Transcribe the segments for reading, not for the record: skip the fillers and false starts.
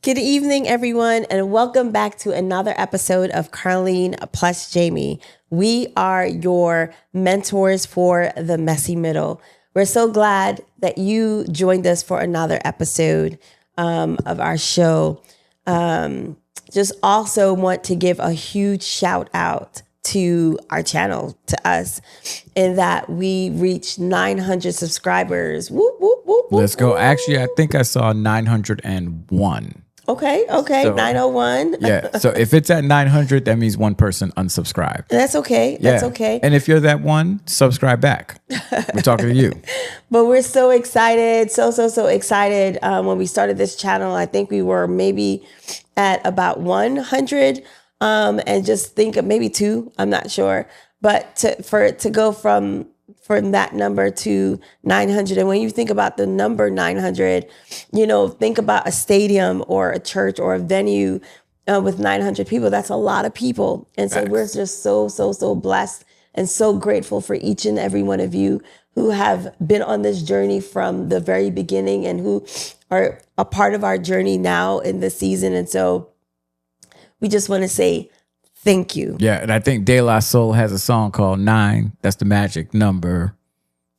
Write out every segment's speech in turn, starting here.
Good evening, everyone, and welcome back to another episode of Carlene plus Jaime. We are your mentors for the messy middle. We're so glad that you joined us for another episode of our show. Just also want to give a huge shout out to our channel, to us, in that we reached 900 subscribers. Whoop, whoop, whoop, whoop, Let's go. whoop. Actually, I think I saw 901. Okay, So- 901. Yeah. So if it's at 900, that means one person unsubscribed. That's okay. That's okay. And if you're that one, subscribe back. We're talking to you. But we're so excited, so excited. When we started this channel, I think we were maybe at about 100, and just think of maybe 2. I'm not sure, but for it to go from that number to 900, and when you think about the number 900, think about a stadium or a church or a venue with 900 people. That's a lot of people, and so we're just so blessed and so grateful for each and every one of you who have been on this journey from the very beginning and who are a part of our journey now in this season. And so we just want to say thank you. Yeah. And I think De La Soul has a song called 9. That's the magic number.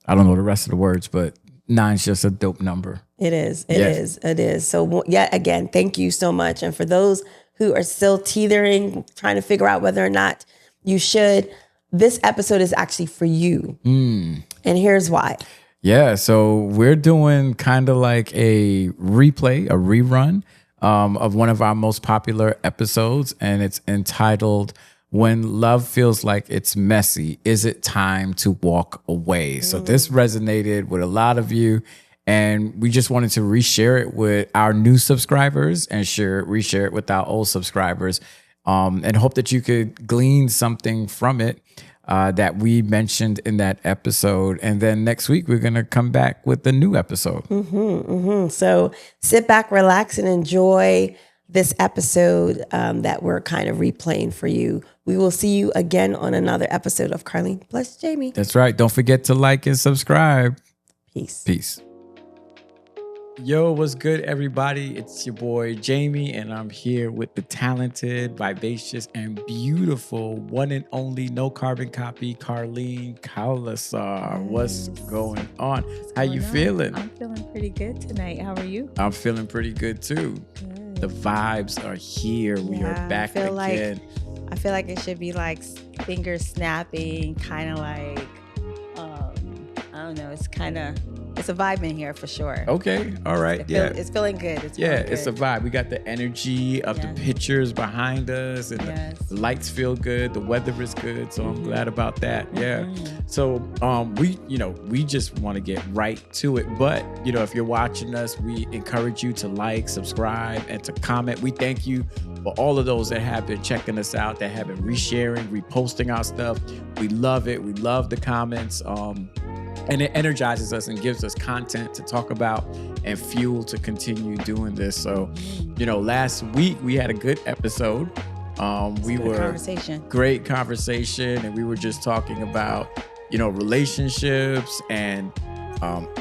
I don't know the rest of the words, but 9's just a dope number. It is. It is. So yet again, thank you so much. And for those who are still teetering, trying to figure out whether or not you should, this episode is actually for you. And here's why. Yeah. So we're doing kind of like a replay, a rerun of one of our most popular episodes. And it's entitled, When Love Feels Like It's Messy, Is It Time to Walk Away? So this resonated with a lot of you. And we just wanted to reshare it with our new subscribers and reshare it with our old subscribers, and hope that you could glean something from it that we mentioned in that episode. And then next week, we're going to come back with a new episode. So sit back, relax, and enjoy this episode that we're kind of replaying for you. We will see you again on another episode of Carlene plus Jaime. That's right. Don't forget to like and subscribe. Peace. Peace. Yo, what's good, everybody? It's your boy Jaime, and I'm here with the talented, vivacious, and beautiful one and only no carbon copy, Carlene Kaulasar. What's going on? How you feeling? I'm feeling pretty good tonight. How are you? I'm feeling pretty good too. Good. The vibes are here. We are back again. I feel like it should be like finger snapping, kind of like, I don't know. It's a vibe in here for sure. Okay. All right. It's feeling good. It's a vibe. We got the energy of the pictures behind us, and the lights feel good. The weather is good, so I'm glad about that. Yeah. So we just want to get right to it. But if you're watching us, we encourage you to like, subscribe, and to comment. We thank you for all of those that have been checking us out, that have been resharing, reposting our stuff. We love it. We love the comments. And it energizes us and gives us content to talk about and fuel to continue doing this. So, last week we had a good episode. Great conversation, and we were just talking about, relationships and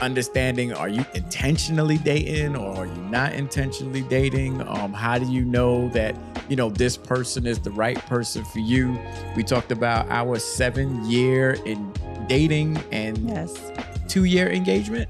understanding, are you intentionally dating or are you not intentionally dating? How do you know that, this person is the right person for you? We talked about our 7-year in dating and 2-year engagement.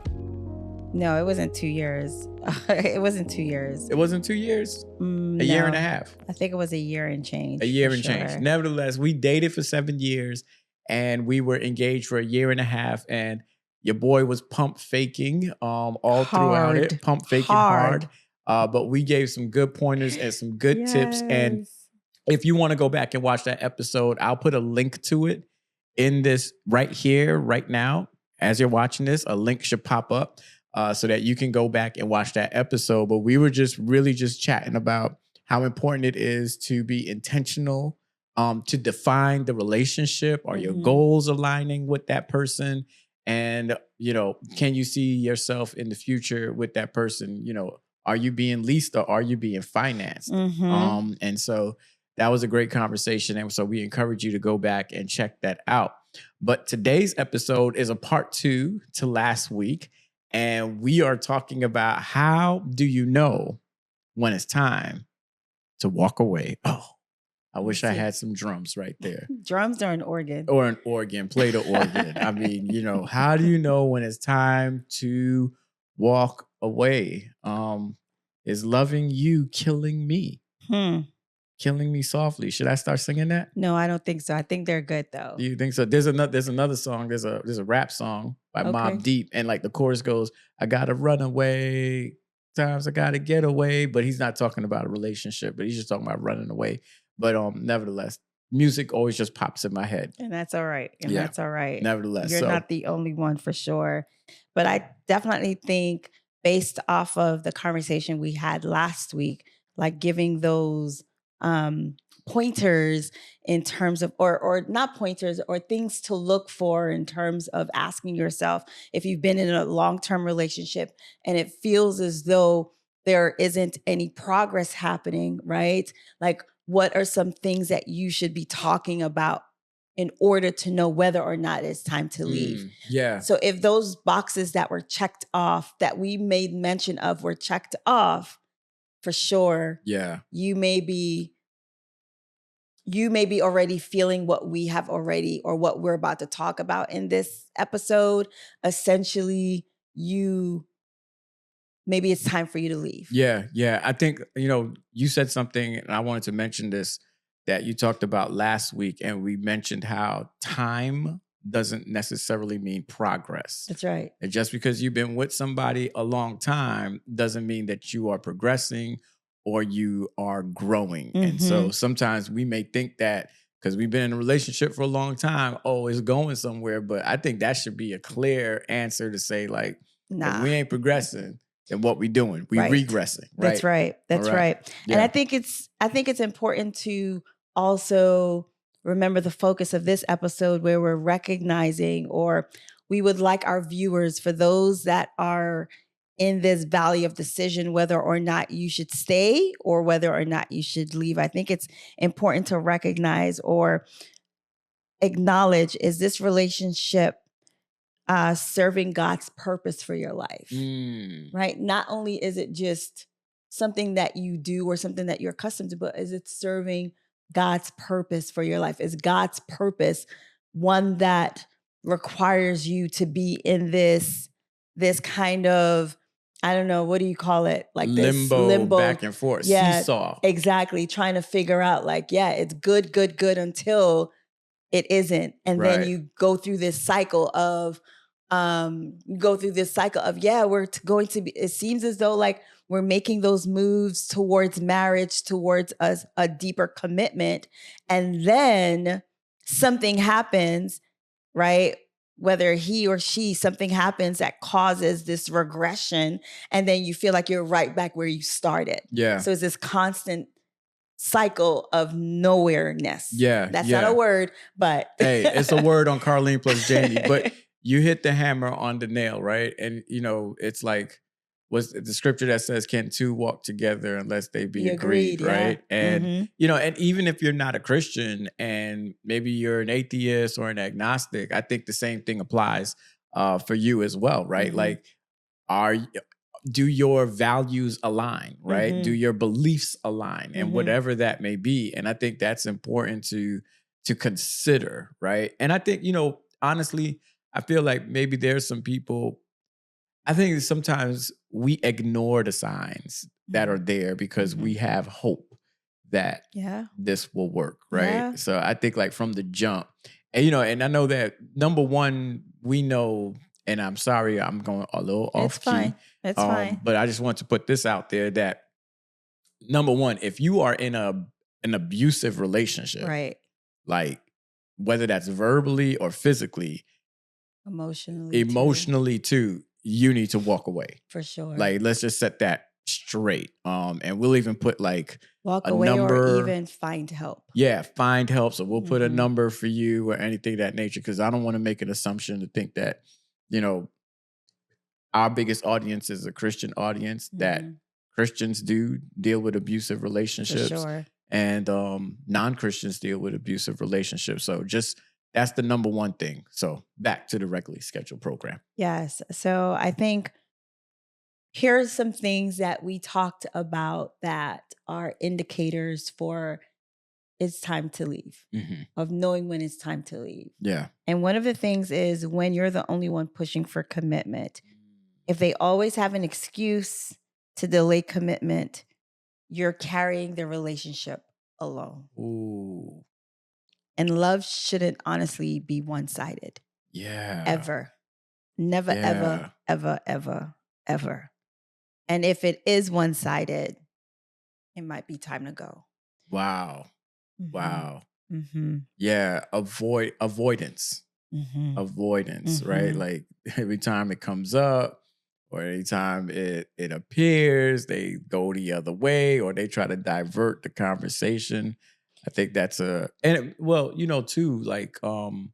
No, it wasn't 2 years. It wasn't 2 years. It wasn't 2 years? A year and a half. I think it was a year and change. A year and change. Nevertheless, we dated for 7 years and we were engaged for a year and a half, and your boy was pump faking all throughout it. Pump faking hard. But we gave some good pointers and some good tips. And if you want to go back and watch that episode, I'll put a link to it in this right here, right now. As you're watching this, a link should pop up so that you can go back and watch that episode. But we were just really just chatting about how important it is to be intentional, to define the relationship. Are your goals aligning with that person? And, can you see yourself in the future with that person? Are you being leased or are you being financed? And so that was a great conversation. And so we encourage you to go back and check that out. But today's episode is a part 2 to last week. And we are talking about, how do you know when it's time to walk away. Oh, I wish I had some drums right there. Drums or an organ? Or an organ, play the organ. I mean, how do you know when it's time to walk away? Is loving you killing me? Killing me softly. Should I start singing that? No, I don't think so. I think they're good though. Do you think so? There's another song. There's a rap song by Mobb Deep, and like the chorus goes, "I gotta run away. Times I gotta get away." But he's not talking about a relationship, but he's just talking about running away. But nevertheless, music always just pops in my head, and that's all right. That's all right. Nevertheless, you're not the only one for sure. But I definitely think, based off of the conversation we had last week, like giving those pointers in terms of, or not pointers, or things to look for in terms of asking yourself if you've been in a long-term relationship and it feels as though there isn't any progress happening, right? Like, what are some things that you should be talking about in order to know whether or not it's time to leave? Yeah. So if those boxes that were checked off, that we made mention of, were checked off, for sure. Yeah. You may be already feeling what we have already, or what we're about to talk about in this episode. Essentially, maybe it's time for you to leave. Yeah. Yeah. I think, you said something, and I wanted to mention this, that you talked about last week, and we mentioned how time doesn't necessarily mean progress. That's right. And just because you've been with somebody a long time doesn't mean that you are progressing or you are growing. And so sometimes we may think that because we've been in a relationship for a long time, it's going somewhere. But I think that should be a clear answer to say, like, nah, if we ain't progressing, then what we doing? We regressing. Right? That's right. That's right. Yeah. And I think it's important to also remember the focus of this episode, where we're recognizing, or we would like our viewers, for those that are in this valley of decision, whether or not you should stay or whether or not you should leave. I think it's important to recognize or acknowledge, is this relationship serving God's purpose for your life? Right? Not only is it just something that you do or something that you're accustomed to, but is it serving God's purpose for your life? Is God's purpose one that requires you to be in this kind of, I don't know, what do you call it? Like limbo back and forth, seesaw. Exactly. Trying to figure out, like, it's good until it isn't. And then you go through this cycle of, we're going to be, it seems as though like we're making those moves towards marriage, towards a deeper commitment. And then something happens, right? Whether he or she, something happens that causes this regression. And then you feel like you're right back where you started. Yeah. So it's this constant cycle of nowhereness. Yeah. That's not a word, but. Hey, it's a word on Carlene plus Jaime. But you hit the hammer on the nail, right? And, it's like, what's the scripture that says, can two walk together unless they be agreed, right? Yeah. And, and even if you're not a Christian and maybe you're an atheist or an agnostic, I think the same thing applies for you as well, right? Like, do your values align, right? Do your beliefs align, and whatever that may be. And I think that's important to consider, right? And I think, honestly, I feel like maybe there's some people, I think sometimes we ignore the signs that are there because we have hope that this will work, right? Yeah. So I think like from the jump, and and I know that number one, we know, and I'm sorry, I'm going a little off key. It's fine. But I just want to put this out there that number one, if you are in an abusive relationship, right, like whether that's verbally or physically, emotionally too, you need to walk away. For sure. Like, let's just set that straight. And we'll even put like walk a away number, or even find help. Yeah, find help. So we'll put a number for you or anything of that nature, because I don't want to make an assumption to think that, our biggest audience is a Christian audience, that Christians do deal with abusive relationships. For sure. And non-Christians deal with abusive relationships. So that's the number one thing. So back to the regularly scheduled program. Yes. So I think here are some things that we talked about that are indicators for it's time to leave, of knowing when it's time to leave. Yeah. And one of the things is when you're the only one pushing for commitment. If they always have an excuse to delay commitment, you're carrying the relationship alone. Ooh. And love shouldn't honestly be one-sided. Yeah. Ever. Never, ever, ever, ever, ever. And if it is one-sided, it might be time to go. Wow. Wow. Mm-hmm. Yeah. Avoidance. Avoidance, right? Like every time it comes up or anytime it appears, they go the other way or they try to divert the conversation. I think that's too, like, and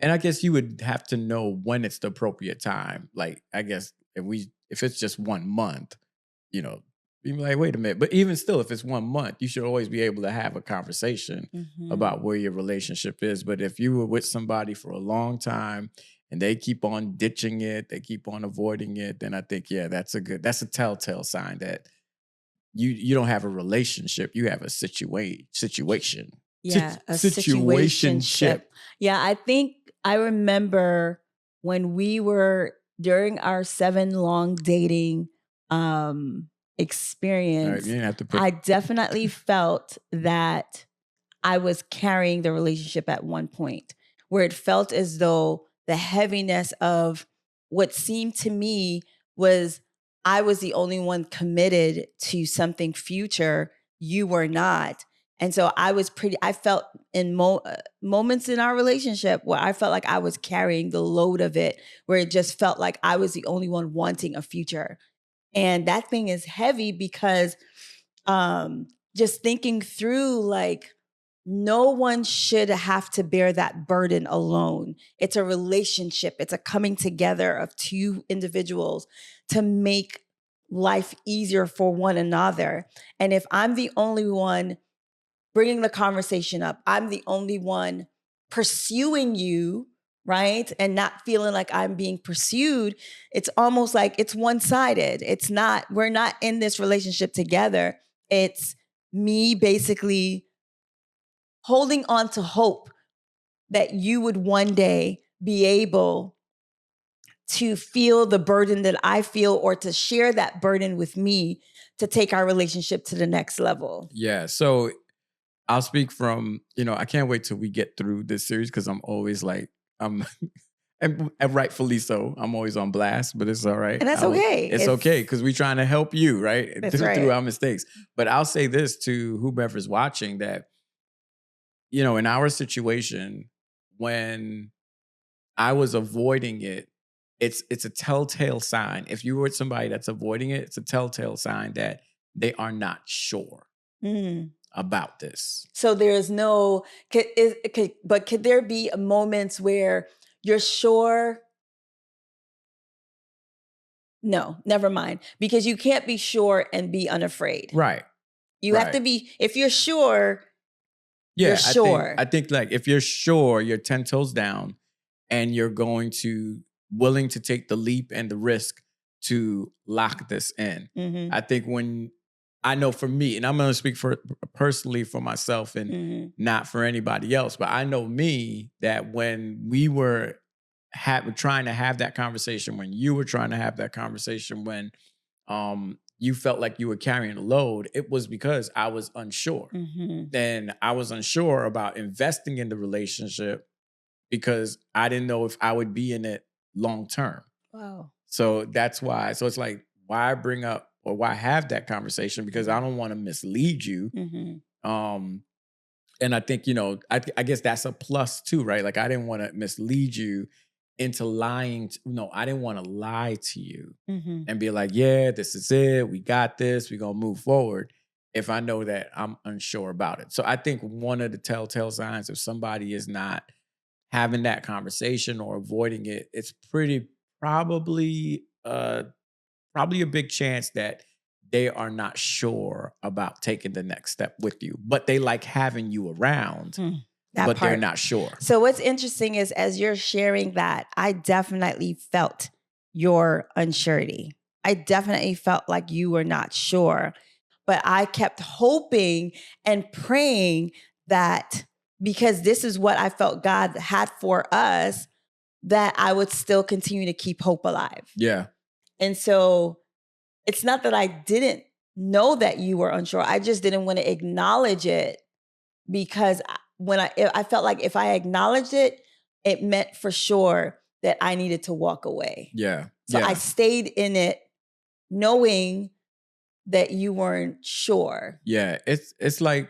I guess you would have to know when it's the appropriate time. Like, I guess if it's just 1 month, you'd be like, wait a minute. But even still, if it's 1 month, you should always be able to have a conversation about where your relationship is. But if you were with somebody for a long time and they keep on ditching it, they keep on avoiding it, then I think, that's a telltale sign that you don't have a relationship. You have a situation. Yeah, a situationship. Yeah, I remember when we were during our 7 long dating experience, I definitely felt that I was carrying the relationship at one point where it felt as though the heaviness of what seemed to me was I was the only one committed to something future. You were not. And so I felt in moments in our relationship where I felt like I was carrying the load of it, where it just felt like I was the only one wanting a future. And that thing is heavy because just thinking through, like, no one should have to bear that burden alone. It's a relationship. It's a coming together of 2 individuals to make life easier for one another. And if I'm the only one bringing the conversation up, I'm the only one pursuing you, right? And not feeling like I'm being pursued, it's almost like it's one-sided. We're not in this relationship together. It's me basically holding on to hope that you would one day be able to feel the burden that I feel or to share that burden with me to take our relationship to the next level. Yeah. So I'll speak from, I can't wait till we get through this series because I'm always like, and rightfully so, I'm always on blast, but it's all right. And that's okay. It's okay because we're trying to help you, right? Through our mistakes. But I'll say this to whomever's watching that, in our situation, when I was avoiding it, it's a telltale sign. If you were with somebody that's avoiding it, it's a telltale sign that they are not sure about this. So there's but could there be moments where you're sure? No, never mind. Because you can't be sure and be unafraid. Right. You have to be, if you're sure, you're sure. I think like if you're sure, you're 10 toes down and you're willing to take the leap and the risk to lock this in. I think I know for me, and I'm going to speak personally for myself and not for anybody else, but I know me that when we were trying to have that conversation, when you were trying to have that conversation, when you felt like you were carrying a load, it was because I was unsure. And I was unsure about investing in the relationship because I didn't know if I would be in it long term. Wow. So that's why. So it's like, why bring up or why have that conversation? Because I don't want to mislead you. And I think, I guess that's a plus too, right? Like I didn't want to mislead you into lying. I didn't want to lie to you and be like, yeah, this is it. We got this. We're going to move forward if I know that I'm unsure about it. So I think one of the telltale signs if somebody is not having that conversation or avoiding it, it's probably a big chance that they are not sure about taking the next step with you, but they like having you around, but they're not sure. So what's interesting is as you're sharing that, I definitely felt your unsurety. I definitely felt like you were not sure, but I kept hoping and praying that because this is what I felt God had for us, that I would still continue to keep hope alive. Yeah. And so it's not that I didn't know that you were unsure. I just didn't want to acknowledge it because when I felt like if I acknowledged it, it meant for sure that I needed to walk away. Yeah. So I stayed in it knowing that you weren't sure. Yeah. It's like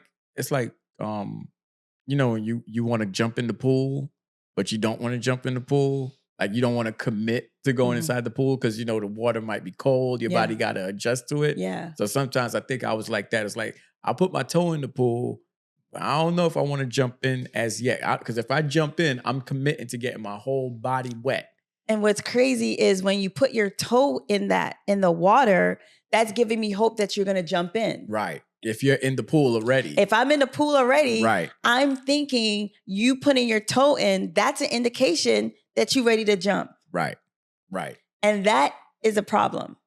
you know, when you want to jump in the pool, but you don't want to jump in the pool. Like you don't want to commit to going inside the pool because you know the water might be cold. Your body got to adjust to it. Yeah. So sometimes I think I was like that. It's like I'll put my toe in the pool, but I don't know if I want to jump in as yet. Because if I jump in, I'm committing to getting my whole body wet. And what's crazy is when you put your toe in the water, that's giving me hope that you're going to jump in. Right. If you're in the pool already. If I'm in the pool already, right. I'm thinking you putting your toe in, that's an indication that you're ready to jump. Right. Right. And that is a problem.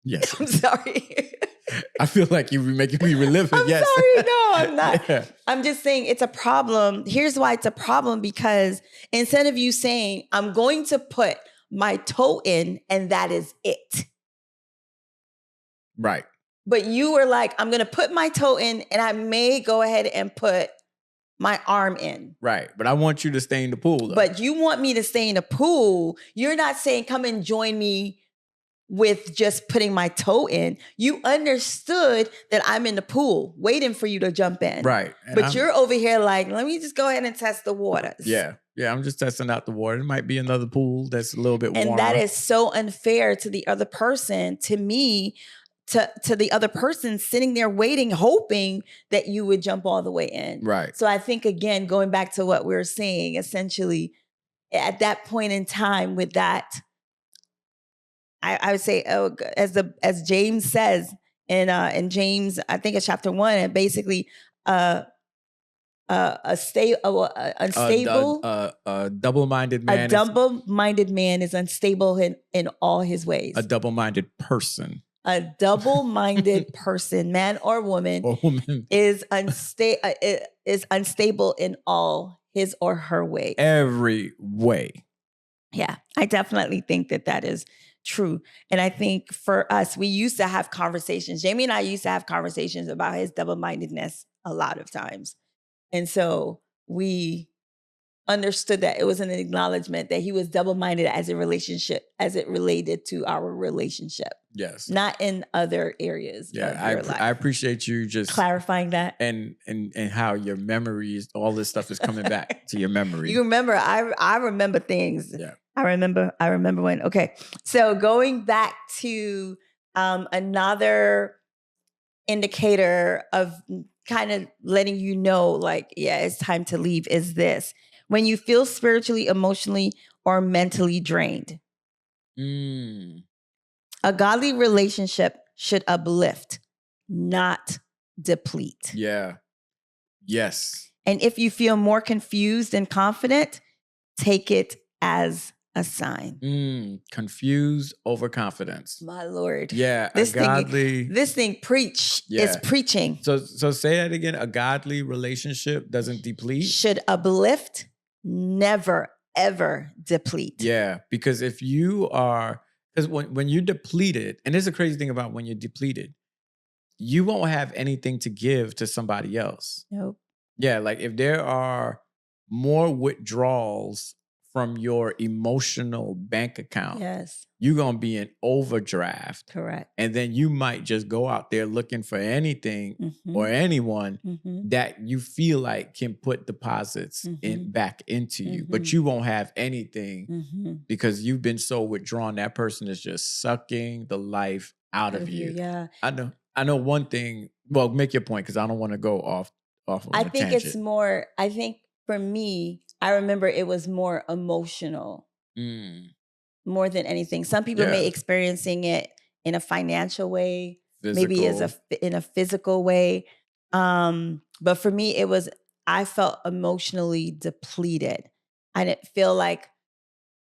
Yes. I'm sorry. I feel like you're making me relive it. I'm yes. sorry. No, I'm not. Yeah. I'm just saying it's a problem. Here's why it's a problem, because instead of you saying, I'm going to put my toe in and that is it. Right. But you were like, I'm going to put my toe in and I may go ahead and put my arm in. Right. But I want you to stay in the pool, though. But you want me to stay in the pool. You're not saying, come and join me with just putting my toe in. You understood that I'm in the pool waiting for you to jump in. Right. But you're over here like, let me just go ahead and test the waters. Yeah. Yeah. I'm just testing out the water. It might be another pool that's a little bit warmer. And that is so unfair to the other person, to me, to the other person sitting there waiting, hoping that you would jump all the way in. Right. So I think, again, going back to what we were saying, essentially, at that point in time with that, I would say, as James says in James, I think it's chapter 1, and basically unstable. A double-minded man. A double-minded man is unstable in all his ways. A double-minded person. A double-minded person, man or woman, is unstable in all his or her ways. Every way. Yeah, I definitely think that is true. And I think for us, we used to have conversations. Jamie and I used to have conversations about his double-mindedness a lot of times. And so we understood that it was an acknowledgement that he was double-minded as it related to our relationship. Yes. Not in other areas. Yeah, I appreciate you just clarifying that. And how your memories, all this stuff is coming back to your memory. You remember, I remember things. Yeah. I remember when, okay. So going back to another indicator of kind of letting you know, like, yeah, it's time to leave is this. When you feel spiritually, emotionally, or mentally drained. A godly relationship should uplift, not deplete. Yeah. Yes. And if you feel more confused and confident, take it as a sign. Confused overconfidence. My Lord. Yeah. This thing is preaching. So say that again. A godly relationship doesn't deplete. Should uplift, never, ever deplete. Yeah. Because if you are... Because when you're depleted, and there's a crazy thing about when you're depleted, you won't have anything to give to somebody else. Nope. Yeah, like if there are more withdrawals from your emotional bank account, yes, you're going to be in overdraft. Correct. And then you might just go out there looking for anything or anyone that you feel like can put deposits back into you. But you won't have anything because you've been so withdrawn. That person is just sucking the life out of you. Yeah. I know one thing. Well, make your point because I don't want to go off of I think it's more, I think for me, I remember it was more emotional more than anything. Some people may experiencing it in a financial way, maybe in a physical way. But for me, I felt emotionally depleted. I didn't feel like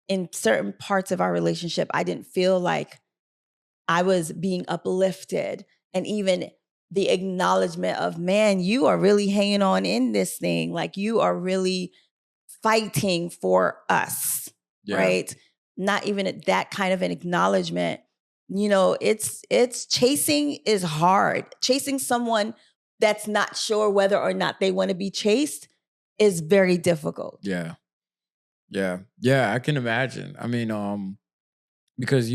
in certain parts of our relationship, I didn't feel like I was being uplifted. And even the acknowledgement of, man, you are really hanging on in this thing. Like you are really fighting for us, right? Not even that kind of an acknowledgement. You know, it's chasing is hard. Chasing someone that's not sure whether or not they want to be chased is very difficult. Yeah. I can imagine. I mean, because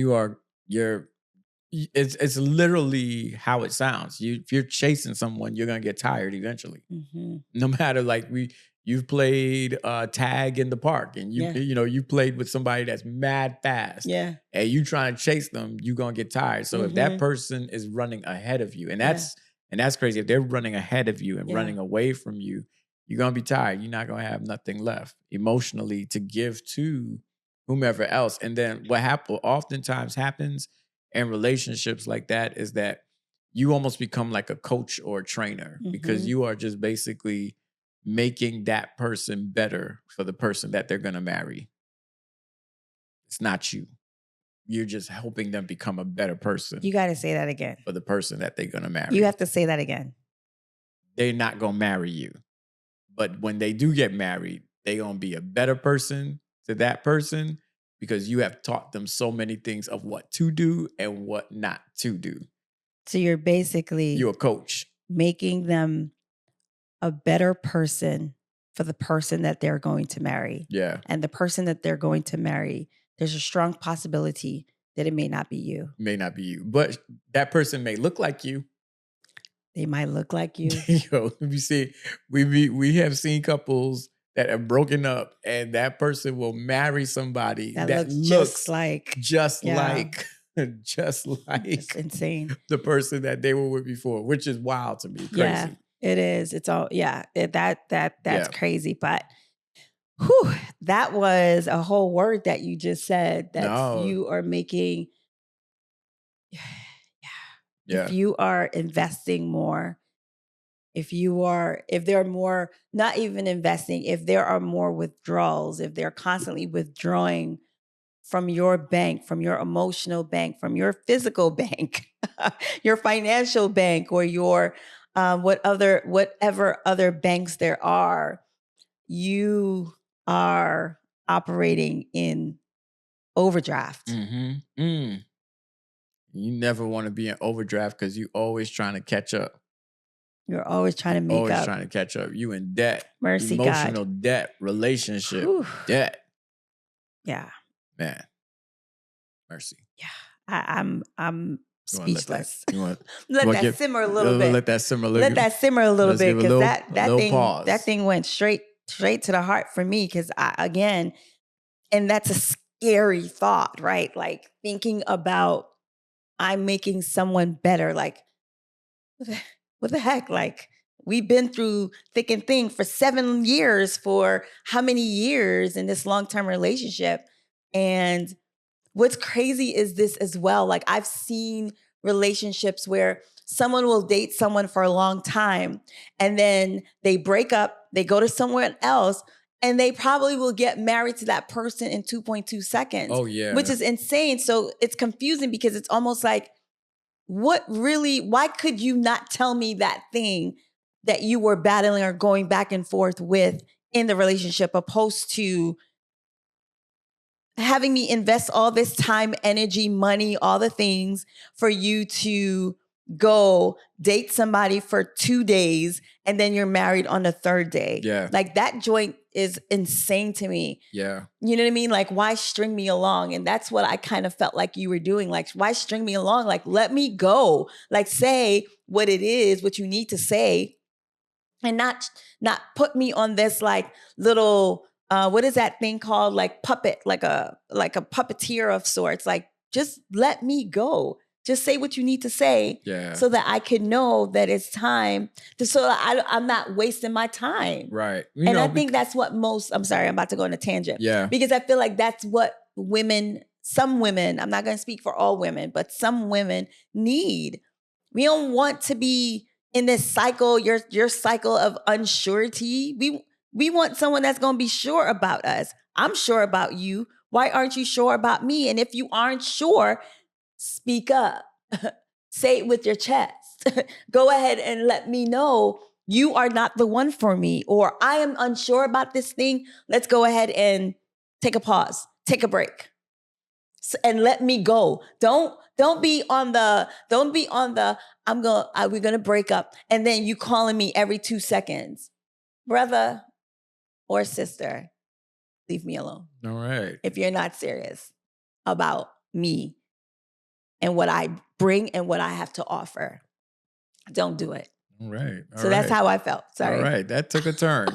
it's literally how it sounds. If you're chasing someone, you're gonna get tired eventually. Mm-hmm. No matter you've played tag in the park, and you played with somebody that's mad fast. Yeah. And you try and chase them, you're gonna get tired. So if that person is running ahead of you, and that's crazy. If they're running ahead of you and running away from you, you're gonna be tired. You're not gonna have nothing left emotionally to give to whomever else. And then what oftentimes happens in relationships like that is that you almost become like a coach or a trainer, because you are just basically making that person better for the person that they're going to marry. It's not you. You're just helping them become a better person. You got to say that again. For the person that they're going to marry. You have to say that again. They're not going to marry you. But when they do get married, they're going to be a better person to that person, because you have taught them so many things of what to do and what not to do. So you're a coach. Making them a better person for the person that they're going to marry. Yeah. And the person that they're going to marry, there's a strong possibility that it may not be you. May not be you. But that person may look like you. They might look like you. We have seen couples that have broken up, and that person will marry somebody that looks just like It's insane. The person that they were with before, which is wild to me. Crazy. Yeah, it is. It's all that's crazy. But that was a whole word that you just said, that you are making. If you are investing more, if there are more, not even investing, if there are more withdrawals, if they're constantly withdrawing from your bank, from your emotional bank, from your physical bank, your financial bank, or your whatever other banks there are, you are operating in overdraft. Mm-hmm. You never want to be in overdraft, because you're always trying to catch up. You're always trying to make up. Always trying to catch up. You in debt. Mercy, emotional God. debt, relationship, debt. Yeah. Man. Mercy. Yeah. I'm speechless. Let that simmer a little bit. Let that simmer a little bit, because that thing went straight to the heart for me, because and that's a scary thought, right? Like thinking about I'm making someone better. Like, what the heck? Like, we've been through thick and thin for 7 years, for how many years in this long-term relationship? And what's crazy is this as well. Like, I've seen relationships where someone will date someone for a long time, and then they break up, they go to someone else, and they probably will get married to that person in 2.2 seconds. Oh, yeah. Which is insane. So it's confusing, because it's almost like, why could you not tell me that thing that you were battling or going back and forth with in the relationship, opposed to having me invest all this time, energy, money, all the things for you to go date somebody for 2 days and then you're married on the third day. Yeah. Like, that joint is insane to me. Yeah. You know what I mean? Like, why string me along? And that's what I kind of felt like you were doing. Like, why string me along? Like, let me go. Like, say what it is, what you need to say, and not put me on this like little, what is that thing called? Like puppet, like a puppeteer of sorts. Like, just let me go. Just say what you need to say, so that I can know that it's time so that I'm not wasting my time. Right. I think that's what I'm sorry, I'm about to go on a tangent. Yeah. Because I feel like that's what some women, I'm not going to speak for all women, but some women need. We don't want to be in this cycle, your cycle of unsurety. We want someone that's going to be sure about us. I'm sure about you. Why aren't you sure about me? And if you aren't sure, speak up. Say it with your chest. Go ahead and let me know you are not the one for me, or I am unsure about this thing. Let's go ahead and take a pause, take a break, and let me go. Don't be on the we're gonna break up, and then you calling me every 2 seconds. Brother or sister, leave me alone. All right. If you're not serious about me and what I bring and what I have to offer, don't do it. All right. So that's how I felt. Sorry. All right. That took a turn.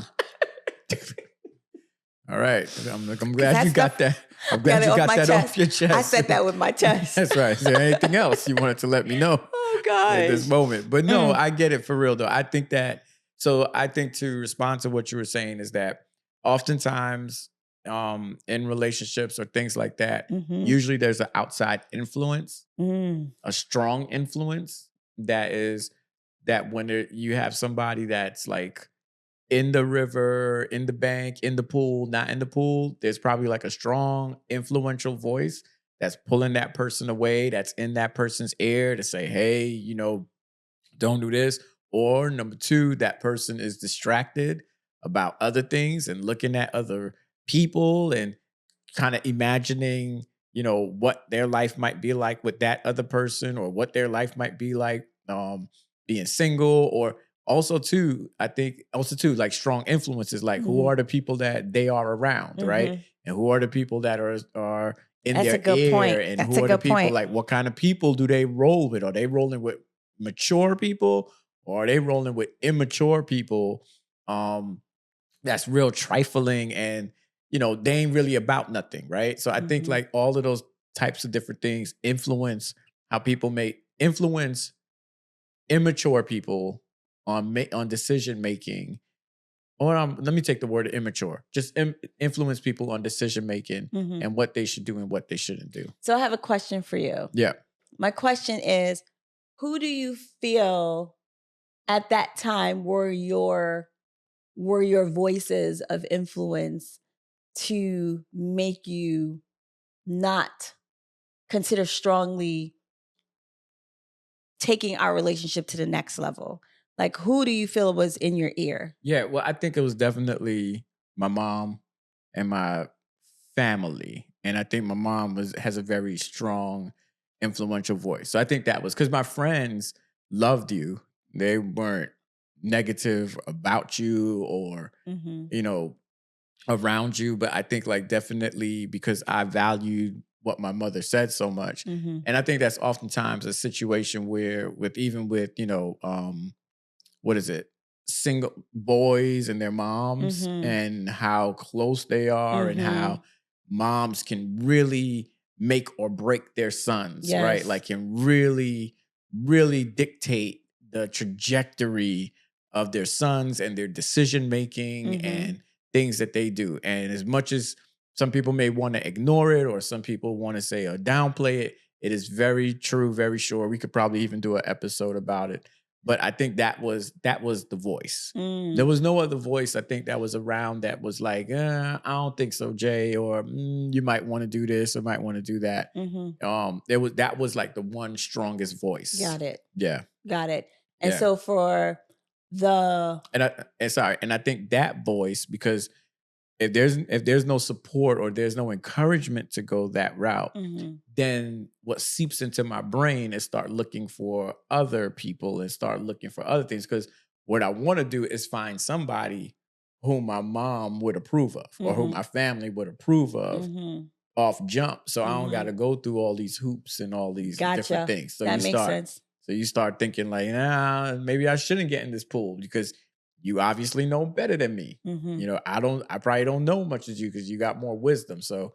All right. I'm glad you got that. I'm glad you got that off your chest. I said that with my chest. That's right. Is there anything else you wanted to let me know? Oh, God. At this moment. But no, I get it for real, though. I think to respond to what you were saying is that oftentimes in relationships or things like that, usually there's an outside influence, a strong influence that when you have somebody that's like in the river, in the bank, in the pool, not in the pool, there's probably like a strong, influential voice that's pulling that person away, that's in that person's ear to say, hey, don't do this. Or number two, that person is distracted about other things and looking at other people and kind of imagining, what their life might be like with that other person, or what their life might be like being single, or also too, I think also too, like strong influences, like who are the people that they are around, right? And who are the people that are in That's their a good ear, point. and That's who a are the good people, point. like what kind of people do they roll with? Are they rolling with mature people, or are they rolling with immature people that's real trifling and they ain't really about nothing, right? So I think like all of those types of different things influence how people may influence immature people on decision making, or let me take the word immature, just influence people on decision making and what they should do and what they shouldn't do. So I have a question for you. Yeah. My question is, who do you feel at that time were your voices of influence to make you not consider strongly taking our relationship to the next level? Like, who do you feel was in your ear? Yeah, well, I think it was definitely my mom and my family. And I think my mom has a very strong, influential voice. So I think that was because my friends loved you. They weren't negative about you or, around you. But I think like definitely because I valued what my mother said so much. And I think that's oftentimes a situation where with what is it? Single boys and their moms and how close they are and how moms can really make or break their sons, right? Like can really, really dictate the trajectory of their sons and their decision making and things that they do. And as much as some people may want to ignore it or some people want to say or downplay it, it is very true, very sure. We could probably even do an episode about it. But I think that was the voice. There was no other voice I think that was around that was like, I don't think so, Jay, or you might want to do this or might want to do that. That was like the one strongest voice. Got it. Yeah. Got it. And so for the and I think that voice, because if there's no support or there's no encouragement to go that route, then what seeps into my brain is start looking for other people and start looking for other things. Because what I want to do is find somebody whom my mom would approve of or whom my family would approve of off jump. So I don't got to go through all these hoops and all these different things. So that makes sense. So you start thinking like, maybe I shouldn't get in this pool because you obviously know better than me. I probably don't know much as you because you got more wisdom. So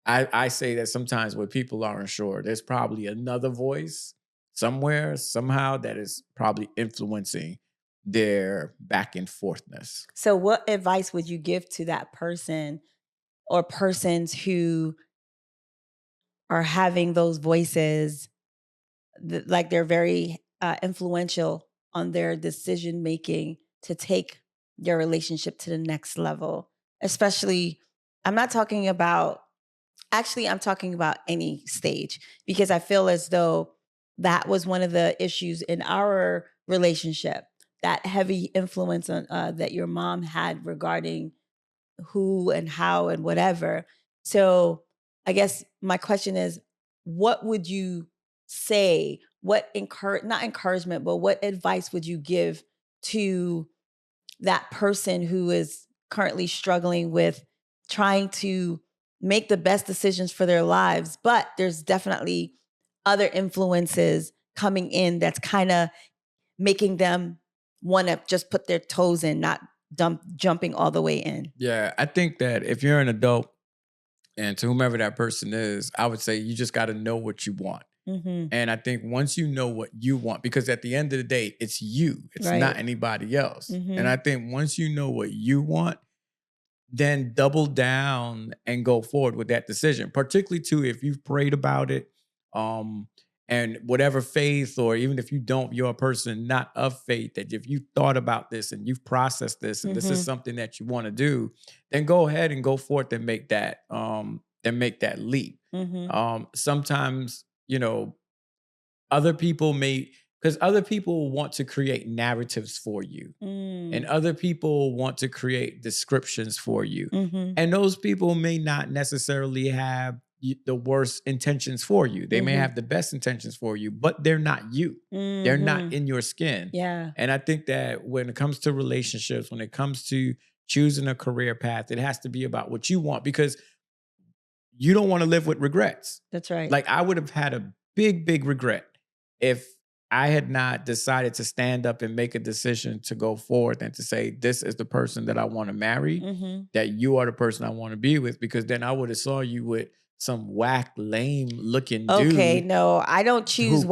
I say that sometimes when people aren't sure, there's probably another voice somewhere, somehow that is probably influencing their back and forthness. So what advice would you give to that person or persons who are having those voices, like they're very influential on their decision making to take your relationship to the next level? Especially, I'm not talking about, actually, I'm talking about any stage, because I feel as though that was one of the issues in our relationship, that heavy influence on that your mom had regarding who and how and whatever. So I guess my question is, what would you say? What not encouragement, but what advice would you give to that person who is currently struggling with trying to make the best decisions for their lives, but there's definitely other influences coming in that's kind of making them want to just put their toes in, not jumping all the way in? Yeah, I think that if you're an adult, and to whomever that person is, I would say you just got to know what you want. Mm-hmm. And I think once you know what you want, because at the end of the day, it's you, it's not anybody else. Mm-hmm. And I think once you know what you want, then double down and go forward with that decision, particularly too, if you've prayed about it, and whatever faith, or even if you don't, you're a person not of faith, that if you thought about this and you've processed this and this is something that you want to do, then go ahead and go forth and make that leap. Sometimes, other people because other people want to create narratives for you, and other people want to create descriptions for you. And those people may not necessarily have the worst intentions for you. They may have the best intentions for you, but they're not you. They're not in your skin. Yeah. And I think that when it comes to relationships, when it comes to choosing a career path, it has to be about what you want, because you don't want to live with regrets. That's right. Like, I would have had a big, big regret if I had not decided to stand up and make a decision to go forward and to say, this is the person that I want to marry, that you are the person I want to be with, because then I would have saw you with some whack, lame looking dude. Okay, no, I don't choose who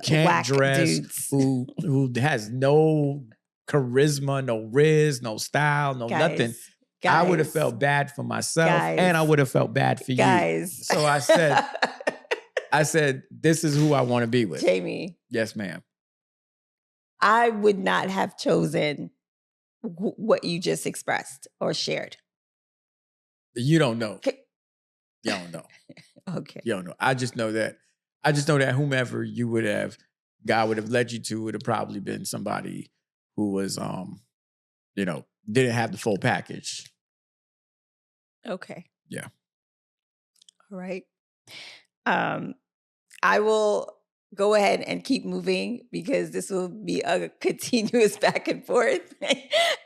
can't whack dress, dudes. who has no charisma, no riz, no style, no nothing. I would have felt bad for myself, and I would have felt bad for you. So I said, this is who I want to be with. Jaime. Yes, ma'am. I would not have chosen what you just expressed or shared. You don't know. You don't know. Okay. You don't know. I just know that whomever you would have, God would have led you to, would have probably been somebody who was, didn't have the full package. Okay. Yeah. All right. I will go ahead and keep moving, because this will be a continuous back and forth.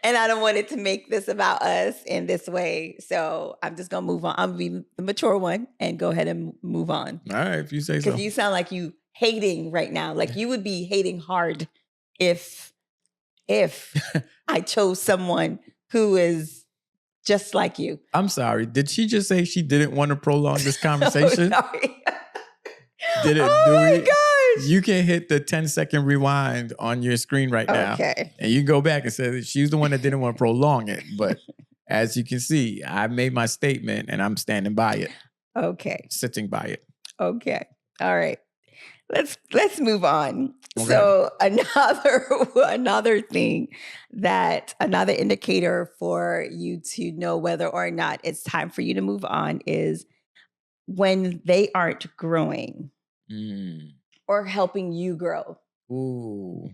And I don't want it to make this about us in this way. So I'm just going to move on. I'm going to be the mature one and go ahead and move on. All right, if you say so. Because you sound like you hating right now. Like you would be hating hard if I chose someone who is just like you. I'm sorry. Did she just say she didn't want to prolong this conversation? Oh, sorry. Did it? Oh my gosh. You can hit the 10-second rewind on your screen right now. Okay. And you can go back and say that she's the one that didn't want to prolong it. But as you can see, I made my statement and I'm standing by it. Okay. Sitting by it. Okay. All right. Let's move on. Okay. So another thing, that another indicator for you to know whether or not it's time for you to move on is when they aren't growing or helping you grow. Ooh.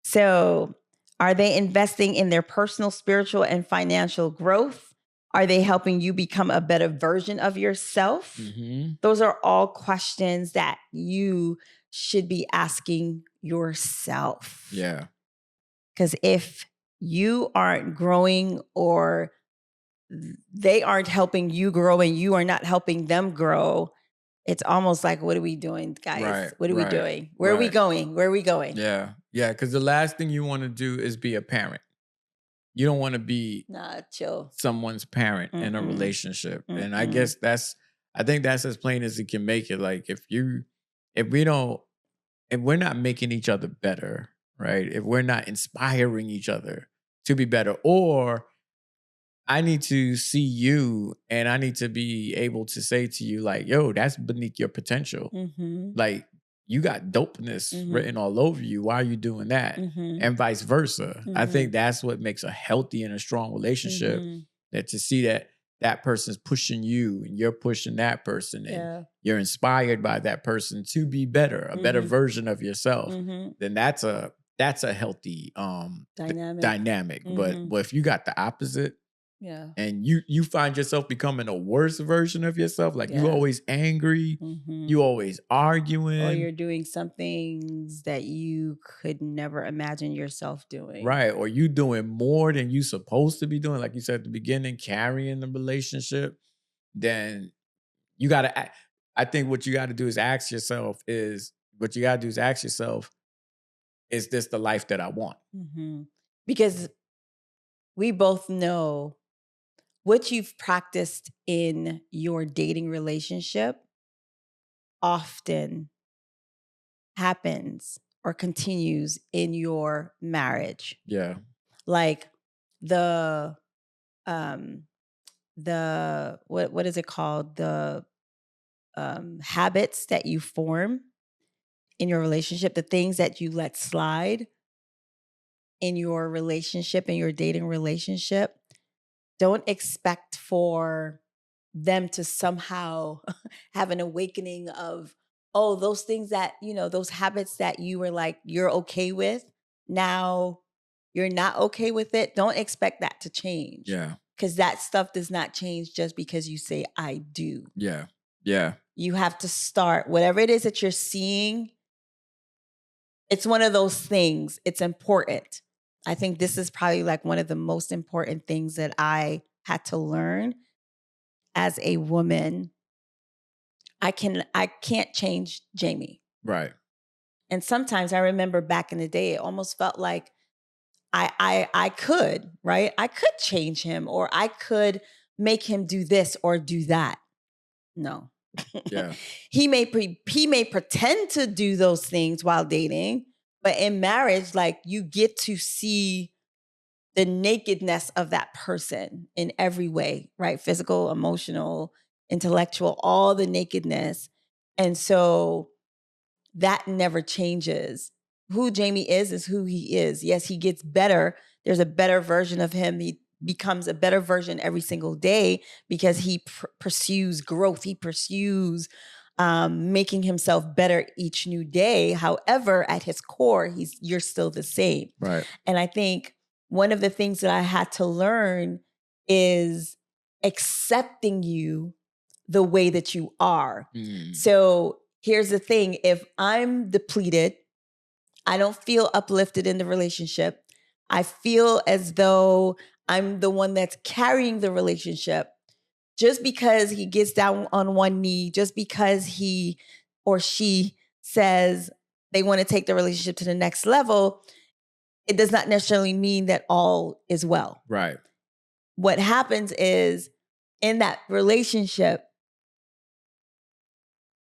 So are they investing in their personal, spiritual, and financial growth? Are they helping you become a better version of yourself? Those are all questions that you should be asking yourself. Yeah. Because if you aren't growing, or they aren't helping you grow and you are not helping them grow, it's almost like, what are we doing, guys? Right, what are we doing? Where are we going? Where are we going? Yeah. Yeah. Because the last thing you want to do is be a parent. You don't want to be someone's parent in a relationship. And I guess I think that's as plain as it can make it. Like, if we're not making each other better, right? If we're not inspiring each other to be better, or I need to see you and I need to be able to say to you, like, yo, that's beneath your potential. Like, you got dopeness written all over you. Why are you doing that? And vice versa. I think that's what makes a healthy and a strong relationship. That to see that that person's pushing you and you're pushing that person and you're inspired by that person to be better, a better version of yourself, then that's a healthy dynamic. But if you got the opposite, and you find yourself becoming a worse version of yourself, like you always angry, you always arguing, or you're doing some things that you could never imagine yourself doing, right? Or you doing more than you supposed to be doing, like you said at the beginning, carrying the relationship. Then you gotta. I think what you got to do is ask yourself: is this the life that I want? Because we both know what you've practiced in your dating relationship often happens or continues in your marriage. Yeah. Like the what is it called? The habits that you form in your relationship, the things that you let slide in your relationship, in your dating relationship. Don't expect for them to somehow have an awakening of, oh, those things that, those habits that you were like, you're okay with. Now you're not okay with it. Don't expect that to change. Yeah. Because that stuff does not change just because you say, I do. Yeah. Yeah. You have to start, whatever it is that you're seeing, it's one of those things. It's important. I think this is probably like one of the most important things that I had to learn as a woman. I can't change Jaime. Right. And sometimes I remember back in the day, it almost felt like I could, right? I could change him, or I could make him do this or do that. No. Yeah. He may pretend to do those things while dating, but in marriage, like, you get to see the nakedness of that person in every way, right? Physical, emotional, intellectual, all the nakedness. And so that never changes. Who Jaime is who he is. Yes, he gets better. There's a better version of him. He becomes a better version every single day because he pursues growth. He pursues making himself better each new day. However, at his core, you're still the same. Right. And I think one of the things that I had to learn is accepting you the way that you are. So here's the thing. If I'm depleted, I don't feel uplifted in the relationship, I feel as though I'm the one that's carrying the relationship, just because he gets down on one knee, just because he or she says they want to take the relationship to the next level, it does not necessarily mean that all is well. Right. What happens is, in that relationship,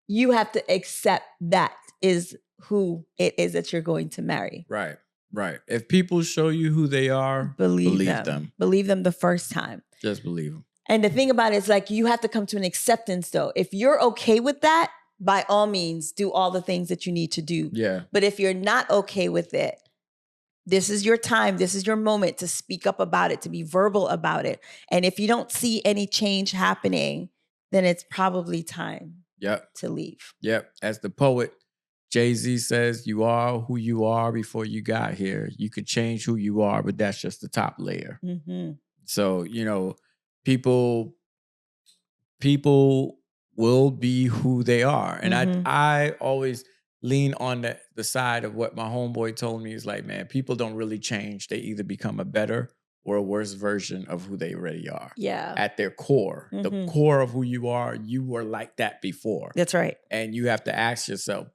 you have to accept that is who it is that you're going to marry. Right. Right. If people show you who they are, believe them. Believe them the first time. Just believe them. And the thing about it is, like, you have to come to an acceptance, though. If you're okay with that, by all means, do all the things that you need to do. Yeah. But if you're not okay with it, this is your time. This is your moment to speak up about it, to be verbal about it. And if you don't see any change happening, then it's probably time to leave. Yep. As the poet Jay-Z says, you are who you are before you got here. You could change who you are, but that's just the top layer. So, people will be who they are. And I always lean on the side of what my homeboy told me is like, man, people don't really change. They either become a better or a worse version of who they already are. Yeah. At their core, the core of who you are, you were like that before. That's right. And you have to ask yourself,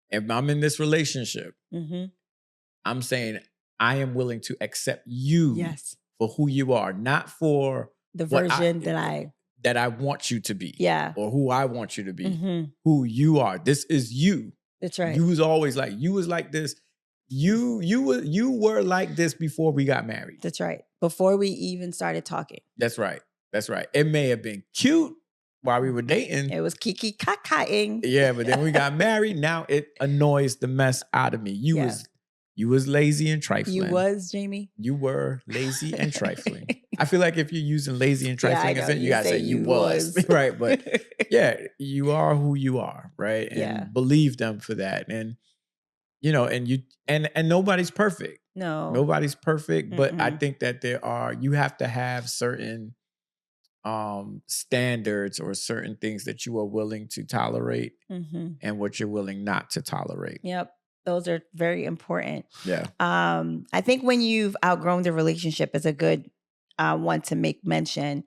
if I'm in this relationship, I'm saying I am willing to accept you for who you are, not for the version that I want you to be. Yeah. Or who I want you to be. Who you are. This is you. That's right. You was always like, you was like this. You were like this before we got married. That's right. Before we even started talking. That's right. That's right. It may have been cute while we were dating. It was kiki kakaing. Yeah, but then we got married. Now it annoys the mess out of me. You was lazy and trifling. You was, Jaime. You were lazy and trifling. I feel like if you're using lazy and trifling, I know. you gotta say you was. Right. But yeah, you are who you are, right? And believe them for that. And and nobody's perfect. No. Nobody's perfect. But I think that you have to have certain standards or certain things that you are willing to tolerate and what you're willing not to tolerate. Yep. Those are very important. Yeah. I think when you've outgrown the relationship is a good one to make mention.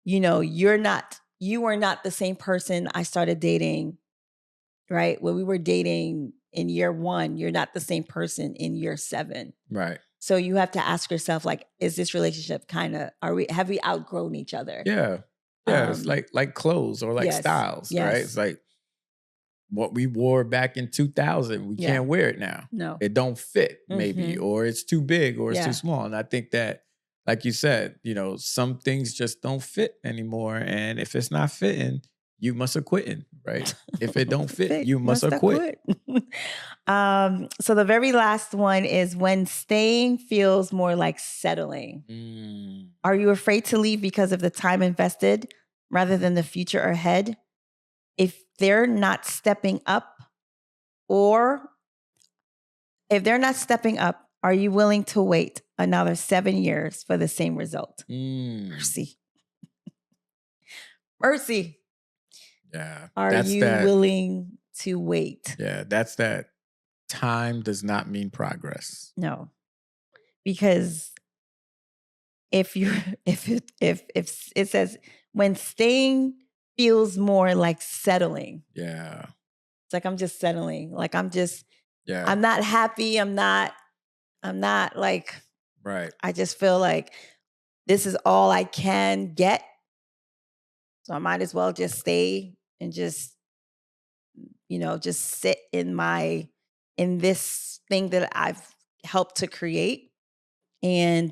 You were not the same person I started dating, right? When we were dating in year 1, you're not the same person in year 7. Right. So you have to ask yourself, like, is this relationship have we outgrown each other? Yeah. Yeah. It's like clothes or like styles, right? It's like what we wore back in 2000. We can't wear it now. No. It don't fit, maybe, or it's too big or it's too small. And I think that, like you said, some things just don't fit anymore. And if it's not fitting, you must have quitting, right? If it don't fit, you must have quit. So the very last one is when staying feels more like settling. Are you afraid to leave because of the time invested rather than the future ahead? If they're not stepping up, are you willing to wait another 7 years for the same result? Mercy. Mercy. Yeah. Are you willing to wait? Yeah, that's that. Time does not mean progress. No. Because if it says when staying feels more like settling. Yeah. It's like I'm just settling. Like I'm not happy. I'm not like, right. I just feel like this is all I can get. So I might as well just stay and just sit in this thing that I've helped to create. And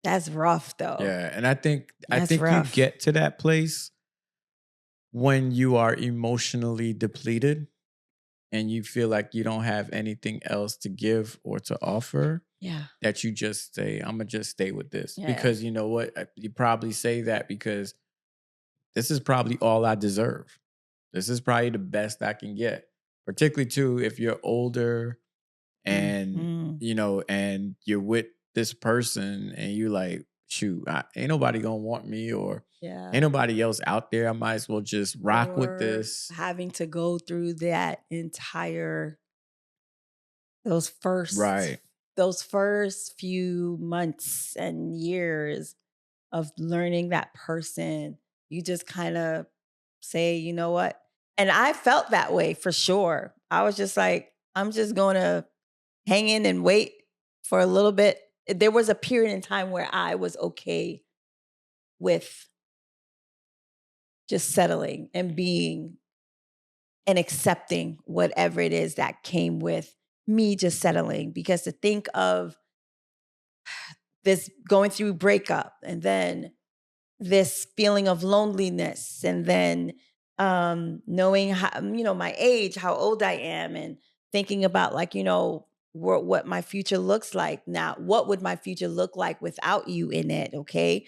that's rough though. Yeah. And I think you get to that place when you are emotionally depleted and you feel like you don't have anything else to give or to offer. Yeah. That you just say, I'm going to just stay with this. Yeah. Because you know what? You probably say that because this is probably all I deserve. This is probably the best I can get. Particularly too, if you're older and, and you're with this person and you like, shoot, ain't nobody going to want me or ain't nobody else out there. I might as well just rock with this. Having to go through that those first few months and years of learning that person, you just kind of say, you know what? And I felt that way for sure. I was just like, I'm just going to hang in and wait for a little bit. There was a period in time where I was okay with just settling and being and accepting whatever it is that came with me just settling. Because to think of this going through breakup and then this feeling of loneliness and then knowing how, my age, how old I am, and thinking about like, what my future looks like now. What would my future look like without you in it? Okay.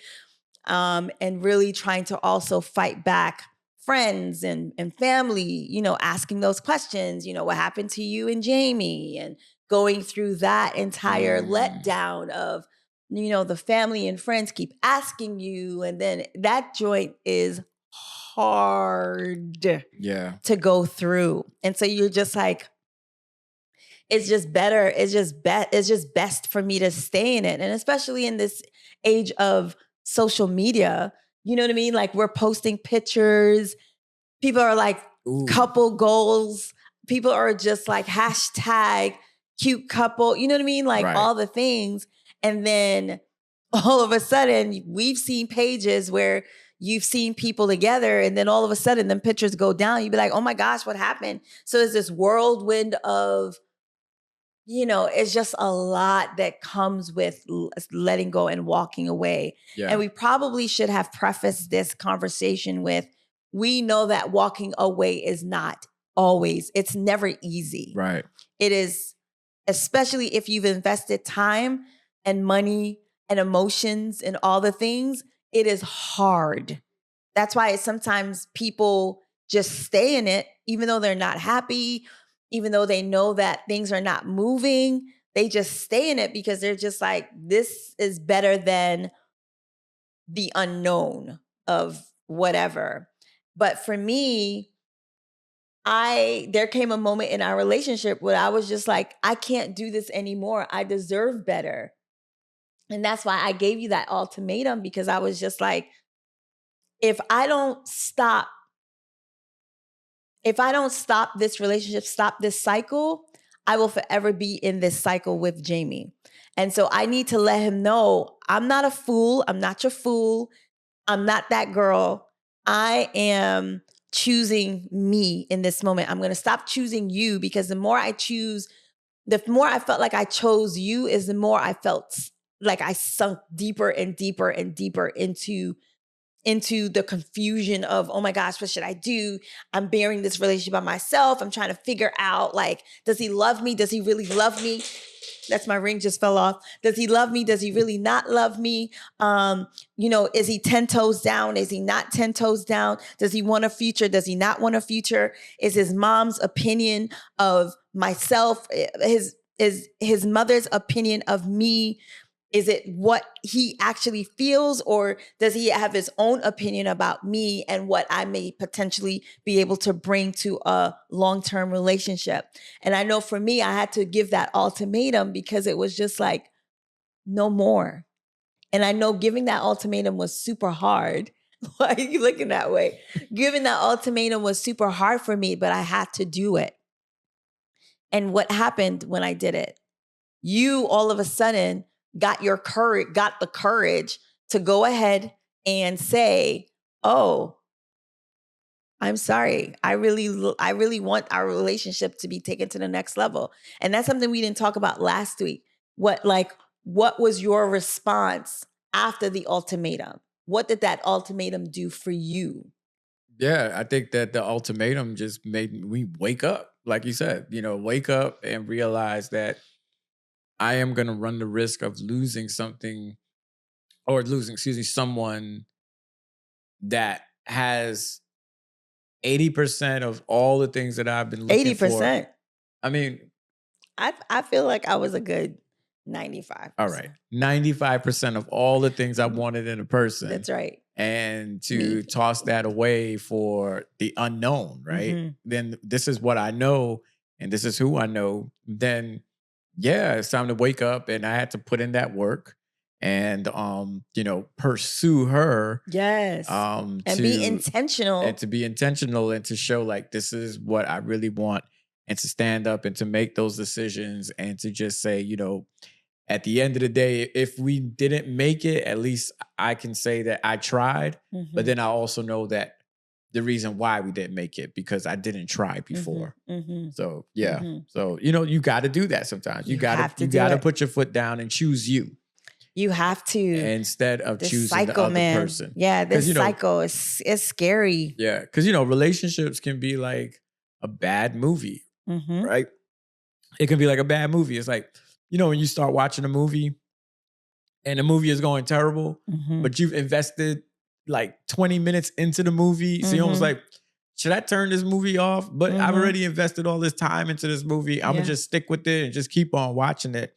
And really trying to also fight back friends and family, asking those questions, what happened to you and Jaime, and going through that entire letdown of, the family and friends keep asking you. And then that joint is hard to go through. And so you're just like, it's just better. It's just best for me to stay in it. And especially in this age of social media, you know what I mean? Like we're posting pictures. People are like couple goals. People are just like hashtag cute couple. You know what I mean? Like all the things. And then all of a sudden we've seen pages where you've seen people together and then all of a sudden them pictures go down. You'd be like, oh my gosh, what happened? So it's this whirlwind of, it's just a lot that comes with letting go and walking away. Yeah. And we probably should have prefaced this conversation with, we know that walking away is not always, it's never easy. Right. It is, especially if you've invested time and money and emotions and all the things, it is hard. That's why sometimes people just stay in it, even though they're not happy, even though they know that things are not moving. They just stay in it because they're just like, this is better than the unknown of whatever. But for me, there came a moment in our relationship where I was just like, I can't do this anymore. I deserve better. And that's why I gave you that ultimatum, because I was just like, if I don't stop this relationship, stop this cycle, I will forever be in this cycle with Jaime. And so I need to let him know, I'm not a fool. I'm not your fool. I'm not that girl. I am choosing me in this moment. I'm going to stop choosing you, because the more I felt like I chose you, is the more I felt like I sunk deeper and deeper and deeper into the confusion of, oh my gosh, what should I do? I'm bearing this relationship by myself. I'm trying to figure out, like, does he love me? Does he really love me? That's my ring just fell off. Does he love me? Does he really not love me? Is he 10 toes down? Is he not 10 toes down? Does he want a future? Does he not want a future? Is his mom's opinion of myself, his mother's opinion of me, is it what he actually feels, or does he have his own opinion about me and what I may potentially be able to bring to a long-term relationship? And I know for me, I had to give that ultimatum, because it was just like, no more. And I know giving that ultimatum was super hard. Why are you looking that way? Giving that ultimatum was super hard for me, but I had to do it. And what happened when I did it? You all of a sudden got the courage to go ahead and say, oh, I'm sorry. I really want our relationship to be taken to the next level. And that's something we didn't talk about last week. What was your response after the ultimatum? What did that ultimatum do for you? Yeah, I think that the ultimatum just made me wake up. Like you said, wake up and realize that I am going to run the risk of losing something, or losing, someone that has 80% of all the things that I've been looking 80%. for. I mean, I feel like I was a good 95%. All right. 95% of all the things I wanted in a person. That's right. And to toss that away for the unknown, right? Mm-hmm. Then this is what I know, and this is who I know. Then, yeah, it's time to wake up, and I had to put in that work and, pursue her. Yes. And be intentional. And to be intentional, and to show, like, this is what I really want, and to stand up and to make those decisions, and to just say, at the end of the day, if we didn't make it, at least I can say that I tried. Mm-hmm. But then I also know that the reason why we didn't make it, because I didn't try before. Mm-hmm. So, yeah. Mm-hmm. So, you got to do that sometimes. You got to put your foot down and choose you. You have to. Instead of choosing the other person. Yeah, this cycle is scary. Yeah, because, relationships can be like a bad movie, mm-hmm. right? It can be like a bad movie. It's like, when you start watching a movie and the movie is going terrible, mm-hmm. but you've invested like 20 minutes into the movie. Mm-hmm. So you're almost like, should I turn this movie off? But mm-hmm. I've already invested all this time into this movie. I'm going to just stick with it and just keep on watching it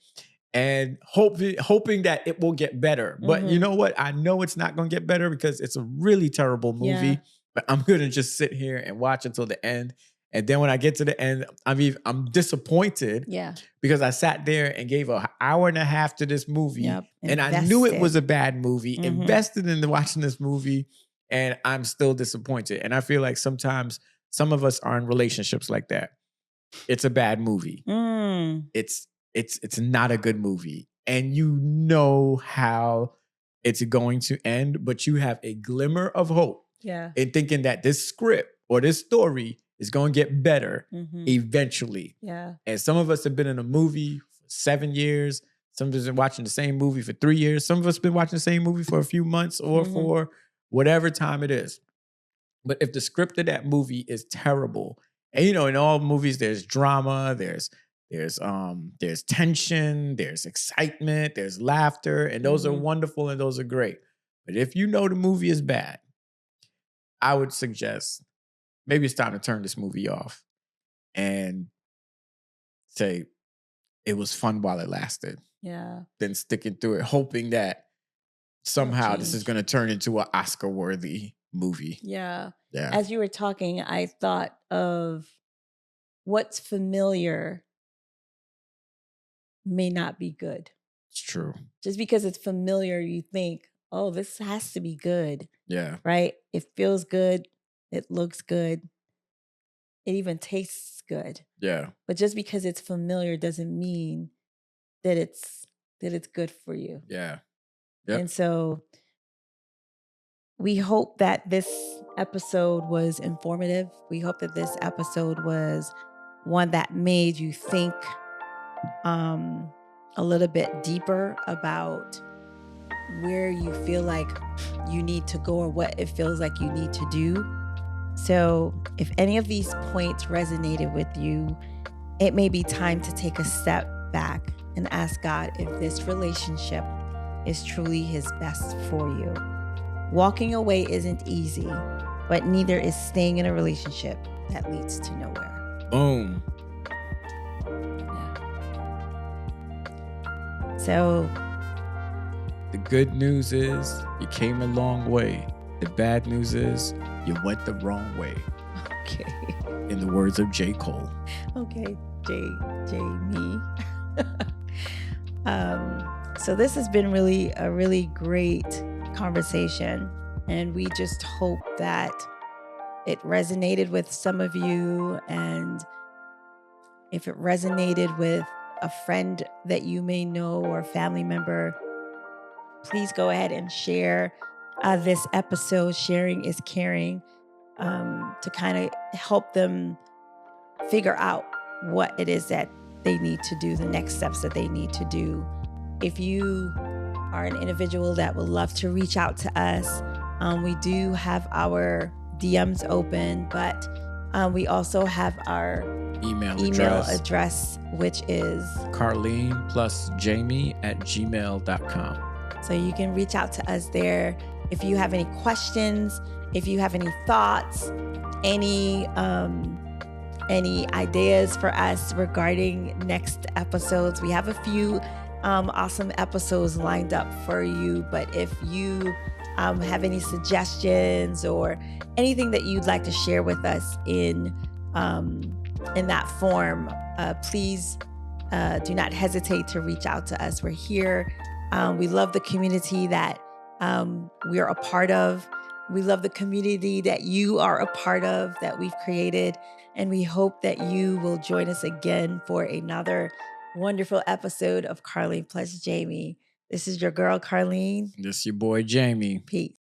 and hoping that it will get better. Mm-hmm. But you know what? I know it's not going to get better because it's a really terrible movie. Yeah. But I'm going to just sit here and watch until the end. And then when I get to the end, I'm disappointed. Yeah. Because I sat there and gave an hour and a half to this movie. Yep. And I knew it was a bad movie, mm-hmm. invested in watching this movie, and I'm still disappointed. And I feel like sometimes some of us are in relationships like that. It's a bad movie. Mm. It's not a good movie. And you know how it's going to end, but you have a glimmer of hope. Yeah. In thinking that this script or this story is going to get better mm-hmm. eventually. Yeah. And some of us have been in a movie for 7 years. Some of us have been watching the same movie for 3 years. Some of us have been watching the same movie for a few months or mm-hmm. for whatever time it is. But if the script of that movie is terrible, and in all movies, there's drama, there's There's tension, there's excitement, there's laughter, and those are wonderful and those are great. But if you know the movie is bad, I would suggest maybe it's time to turn this movie off and say it was fun while it lasted. Yeah. Then sticking through it, hoping that somehow this is going to turn into an Oscar-worthy movie. Yeah. Yeah. As you were talking, I thought of what's familiar may not be good. It's true. Just because it's familiar, you think, oh, this has to be good. Yeah. Right? It feels good. It looks good. It even tastes good. Yeah. But just because it's familiar doesn't mean that it's good for you. Yeah. Yep. And so we hope that this episode was informative. We hope that this episode was one that made you think a little bit deeper about where you feel like you need to go or what it feels like you need to do. So if any of these points resonated with you, it may be time to take a step back and ask God if this relationship is truly his best for you. Walking away isn't easy, but neither is staying in a relationship that leads to nowhere. Boom. Yeah. So the good news is you came a long way. The bad news is you went the wrong way. Okay. In the words of J. Cole. Okay, me. So this has been a really great conversation, and we just hope that it resonated with some of you, and if it resonated with a friend that you may know or a family member, please go ahead and share this episode. Sharing is caring, to kind of help them figure out what it is that they need to do, the next steps that they need to do. If you are an individual that would love to reach out to us, we do have our DMs open, but we also have our email address, which is Carlene plus Jaime at gmail.com. So you can reach out to us there. If you have any questions, if you have any thoughts, any ideas for us regarding next episodes, we have a few awesome episodes lined up for you. But if you have any suggestions or anything that you'd like to share with us in that form, please do not hesitate to reach out to us. We're here. We love the community that we are a part of. We love the community that you are a part of, that we've created. And we hope that you will join us again for another wonderful episode of Carlene plus Jaime. This is your girl, Carlene. This is your boy, Jaime. Peace.